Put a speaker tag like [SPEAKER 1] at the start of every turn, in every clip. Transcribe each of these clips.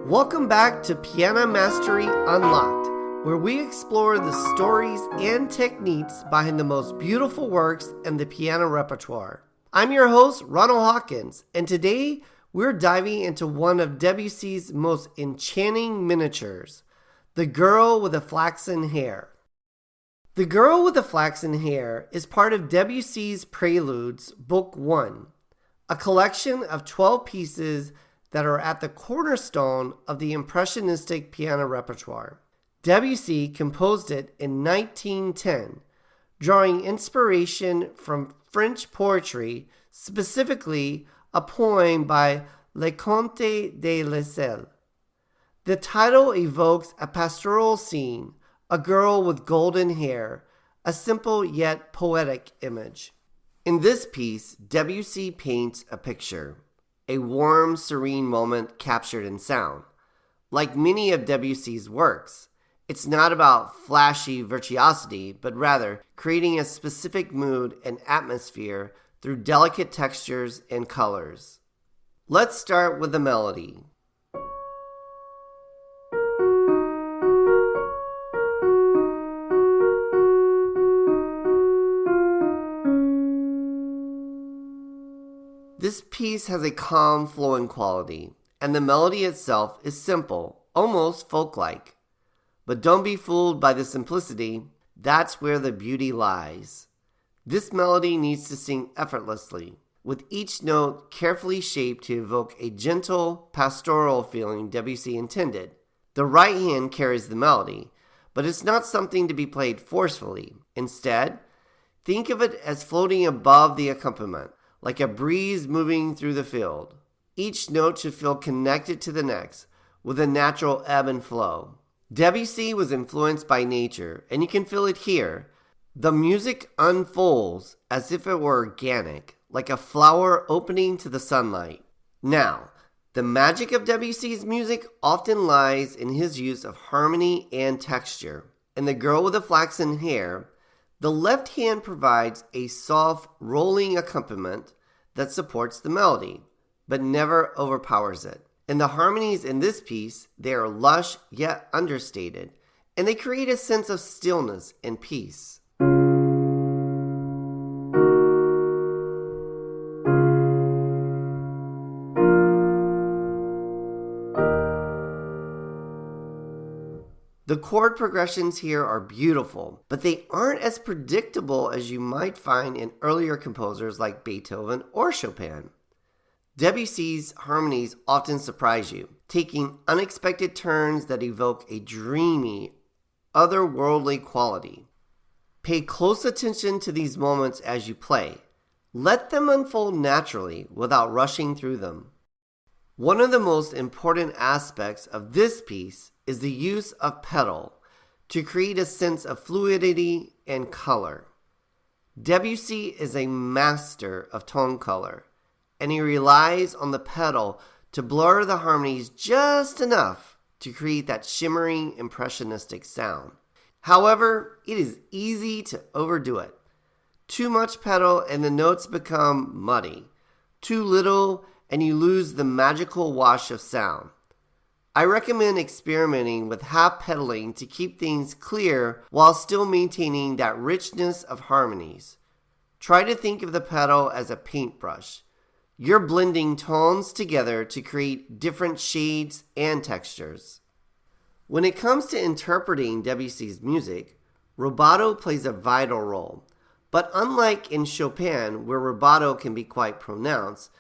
[SPEAKER 1] Welcome back to Piano Mastery Unlocked, where we explore the stories and techniques behind the most beautiful works in the piano repertoire. I'm your host, Ronald Hawkins, and today we're diving into one of Debussy's most enchanting miniatures, The Girl with the Flaxen Hair. The Girl with the Flaxen Hair is part of Debussy's Préludes, Book 1, a collection of 12 pieces that are at the cornerstone of the impressionistic piano repertoire. Debussy composed it in 1910, drawing inspiration from French poetry, specifically a poem by Le Comte de Laisselle. The title evokes a pastoral scene, a girl with golden hair, a simple yet poetic image. In this piece, Debussy paints a picture, a warm, serene moment captured in sound. Like many of Debussy's works, it's not about flashy virtuosity, but rather creating a specific mood and atmosphere through delicate textures and colors. Let's start with the melody. This piece has a calm, flowing quality, and the melody itself is simple, almost folk-like. But don't be fooled by the simplicity. That's where the beauty lies. This melody needs to sing effortlessly, with each note carefully shaped to evoke a gentle, pastoral feeling Debussy intended. The right hand carries the melody, but it's not something to be played forcefully. Instead, think of it as floating above the accompaniment, like a breeze moving through the field. Each note should feel connected to the next, with a natural ebb and flow. Debussy was influenced by nature, and you can feel it here. The music unfolds as if it were organic, like a flower opening to the sunlight. Now, the magic of Debussy's music often lies in his use of harmony and texture. In The Girl with the Flaxen Hair, the left hand provides a soft, rolling accompaniment that supports the melody, but never overpowers it. In the harmonies in this piece, they are lush yet understated, and they create a sense of stillness and peace. The chord progressions here are beautiful, but they aren't as predictable as you might find in earlier composers like Beethoven or Chopin. Debussy's harmonies often surprise you, taking unexpected turns that evoke a dreamy, otherworldly quality. Pay close attention to these moments as you play. Let them unfold naturally without rushing through them. One of the most important aspects of this piece is the use of pedal to create a sense of fluidity and color. Debussy is a master of tone color, and he relies on the pedal to blur the harmonies just enough to create that shimmering, impressionistic sound. However, it is easy to overdo it. Too much pedal and the notes become muddy. Too little and you lose the magical wash of sound. I recommend experimenting with half pedaling to keep things clear while still maintaining that richness of harmonies. Try to think of the pedal as a paintbrush. You're blending tones together to create different shades and textures. When it comes to interpreting Debussy's music, rubato plays a vital role. But unlike in Chopin, where rubato can be quite pronounced,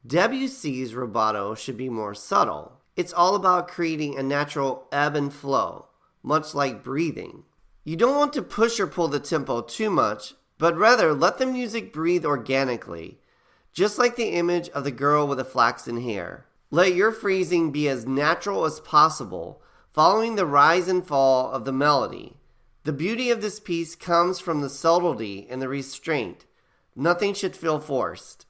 [SPEAKER 1] Debussy's rubato should be more subtle. It's all about creating a natural ebb and flow, much like breathing. You don't want to push or pull the tempo too much, but rather let the music breathe organically, just like the image of the girl with the flaxen hair. Let your phrasing be as natural as possible, following the rise and fall of the melody. The beauty of this piece comes from the subtlety and the restraint. Nothing should feel forced.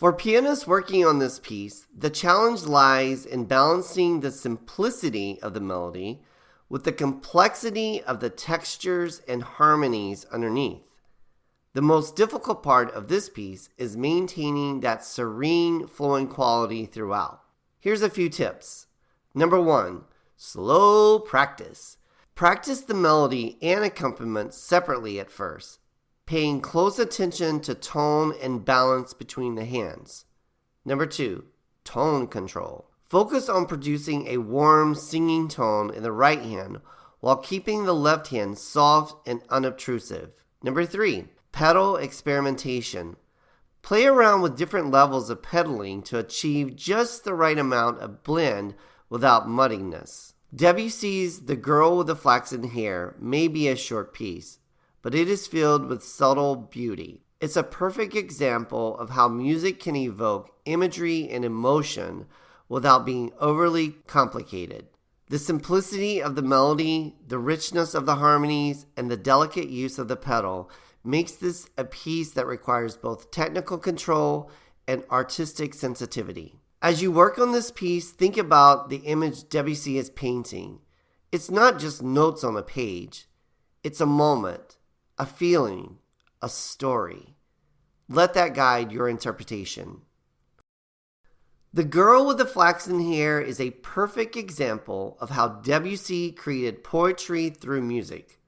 [SPEAKER 1] For pianists working on this piece, the challenge lies in balancing the simplicity of the melody with the complexity of the textures and harmonies underneath. The most difficult part of this piece is maintaining that serene flowing quality throughout. Here's a few tips. Number 1, slow practice. Practice the melody and accompaniment separately at first, paying close attention to tone and balance between the hands. Number 2, tone control. Focus on producing a warm singing tone in the right hand while keeping the left hand soft and unobtrusive. Number 3, pedal experimentation. Play around with different levels of pedaling to achieve just the right amount of blend without muddiness. Debussy's The Girl with the Flaxen Hair may be a short piece, but it is filled with subtle beauty. It's a perfect example of how music can evoke imagery and emotion without being overly complicated. The simplicity of the melody, the richness of the harmonies, and the delicate use of the pedal makes this a piece that requires both technical control and artistic sensitivity. As you work on this piece, think about the image Debussy is painting. It's not just notes on a page. It's a moment, a feeling, a story. Let that guide your interpretation. The Girl with the Flaxen Hair is a perfect example of how Debussy created poetry through music.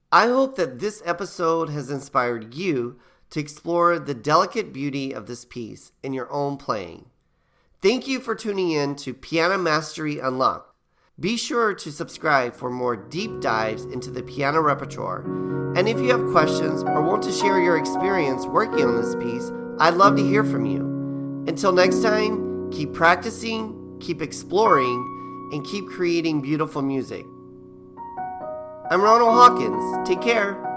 [SPEAKER 1] I hope that this episode has inspired you to explore the delicate beauty of this piece in your own playing. Thank you for tuning in to Piano Mastery Unlocked. Be sure to subscribe for more deep dives into the piano repertoire. And if you have questions or want to share your experience working on this piece, I'd love to hear from you. Until next time, keep practicing, keep exploring, and keep creating beautiful music. I'm Ronald Hawkins. Take care.